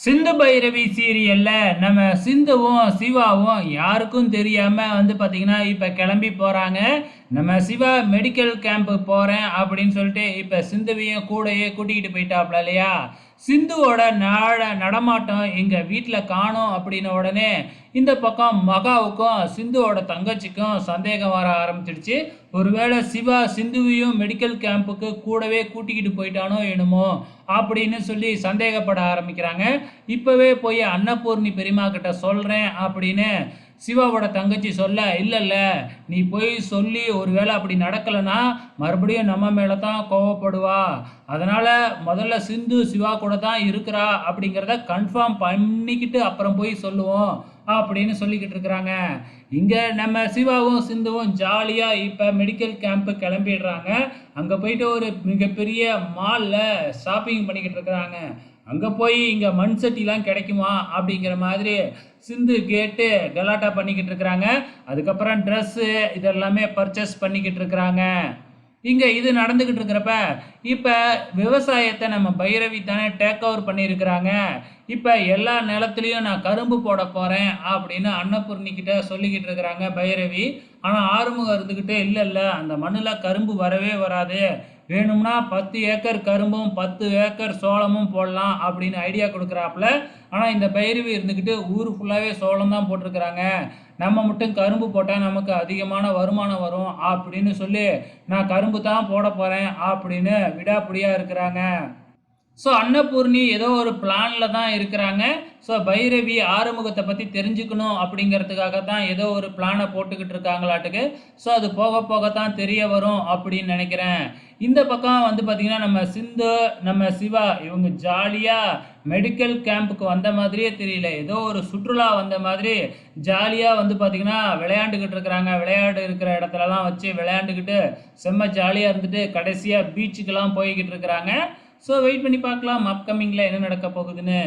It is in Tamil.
சிந்து பைரவி சீரியல்ல நம்ம சிந்துவும் சிவாவும் யாருக்கும் தெரியாம பாத்தீங்கன்னா இப்ப கிளம்பி போறாங்க. நம்ம சிவா மெடிக்கல் கேம்ப் போறேன் அப்படின்னு சொல்லிட்டு இப்ப சிந்துவையும் கூடயே கூட்டிக்கிட்டு போயிட்டாப்ல இல்லையா. சிந்துவோட நடமாட்டம் எங்க வீட்டுல காணோம் அப்படின்ன உடனே இந்த பக்கம் மகாவுக்கும் சிந்துவோட தங்கச்சிக்கும் சந்தேகம் வர ஆரம்பிச்சிடுச்சு. ஒருவேளை சிவா சிந்துவையும் மெடிக்கல் கேம்புக்கு கூடவே கூட்டிக்கிட்டு போயிட்டானோ என்னமோ அப்படின்னு சொல்லி சந்தேகப்பட ஆரம்பிக்கிறாங்க. இப்பவே போய் அன்னபூர்ணி பெரியம்மா கிட்ட சொல்றேன் அப்படின்னு சிவாவோட தங்கச்சி சொல்ல, இல்ல நீ போய் சொல்லி ஒருவேளை அப்படி நடக்கலைன்னா மறுபடியும் நம்ம மேல தான் கோவப்படுவா. அதனால முதல்ல சிந்து சிவா கூட தான் இருக்கிறா அப்படிங்கிறத கன்ஃபார்ம் பண்ணிக்கிட்டு அப்புறம் போய் சொல்லுவோம் அப்படின்னு சொல்லிக்கிட்டு இருக்கிறாங்க. இங்க நம்ம சிவாவும் சிந்துவும் ஜாலியா இப்ப மெடிக்கல் கேம்ப் கிளம்பிடுறாங்க. அங்க போயிட்டு ஒரு மிகப்பெரிய மால்ல ஷாப்பிங் பண்ணிக்கிட்டு இருக்கிறாங்க. அங்கே போய் இங்கே மண் சட்டிலாம் கிடைக்குமா அப்படிங்கிற மாதிரி சிந்து கேட்டு கலாட்டா பண்ணிக்கிட்டு இருக்கிறாங்க. அதுக்கப்புறம் ட்ரெஸ்ஸு இதெல்லாமே பர்ச்சேஸ் பண்ணிக்கிட்டு இருக்கிறாங்க. இங்கே இது நடந்துக்கிட்டு இருக்கிறப்ப இப்போ விவசாயத்தை நம்ம பைரவி தானே டேக் ஓவர் பண்ணியிருக்கிறாங்க. இப்போ எல்லா நிலத்துலையும் நான் கரும்பு போட போகிறேன் அப்படின்னு அன்னபூர்ணிக்கிட்ட சொல்லிக்கிட்டு இருக்கிறாங்க பைரவி. ஆனால் ஆறுமுகம் இருந்துக்கிட்டே இல்லை அந்த மண்ணில் கரும்பு வரவே வராது, வேணும்னா 10 ஏக்கர் கரும்பும் 10 ஏக்கர் சோளமும் போடலாம் அப்படின்னு ஐடியா கொடுக்குறாப்புல. ஆனால் இந்த பைரவி இருந்துக்கிட்டு ஊர் ஃபுல்லாகவே சோளம் தான் போட்டிருக்கிறாங்க, நம்ம மட்டும் கரும்பு போட்டால் நமக்கு அதிகமான வருமானம் வரும் அப்படின்னு சொல்லி நான் கரும்பு தான் போட போகிறேன் அப்படின்னு விடாப்பிடியாக இருக்கிறாங்க. ஸோ அன்னபூர்ணி ஏதோ ஒரு பிளானில் தான் இருக்கிறாங்க. ஸோ பைரவி ஆறுமுகத்தை பற்றி தெரிஞ்சுக்கணும் அப்படிங்கிறதுக்காக தான் ஏதோ ஒரு பிளானை போட்டுக்கிட்டு இருக்காங்களாட்டுக்கு. ஸோ அது போக போக தான் தெரிய வரும் அப்படின்னு நினைக்கிறேன். இந்த பக்கம் பார்த்திங்கன்னா நம்ம சிந்து நம்ம சிவா இவங்க ஜாலியாக மெடிக்கல் கேம்புக்கு வந்த மாதிரியே தெரியல, ஏதோ ஒரு சுற்றுலா வந்த மாதிரி ஜாலியாக பார்த்திங்கன்னா விளையாண்டுக்கிட்டு இருக்கிறாங்க. விளையாடு இருக்கிற இடத்துலலாம் வச்சு விளையாண்டுக்கிட்டு செம்ம ஜாலியாக இருந்துட்டு கடைசியாக பீச்சுக்கெல்லாம் போய்கிட்டு இருக்கிறாங்க. ஸோ வெயிட் பண்ணி பார்க்கலாம் அப்கமிங்கில் என்ன நடக்க போகுதுன்னு.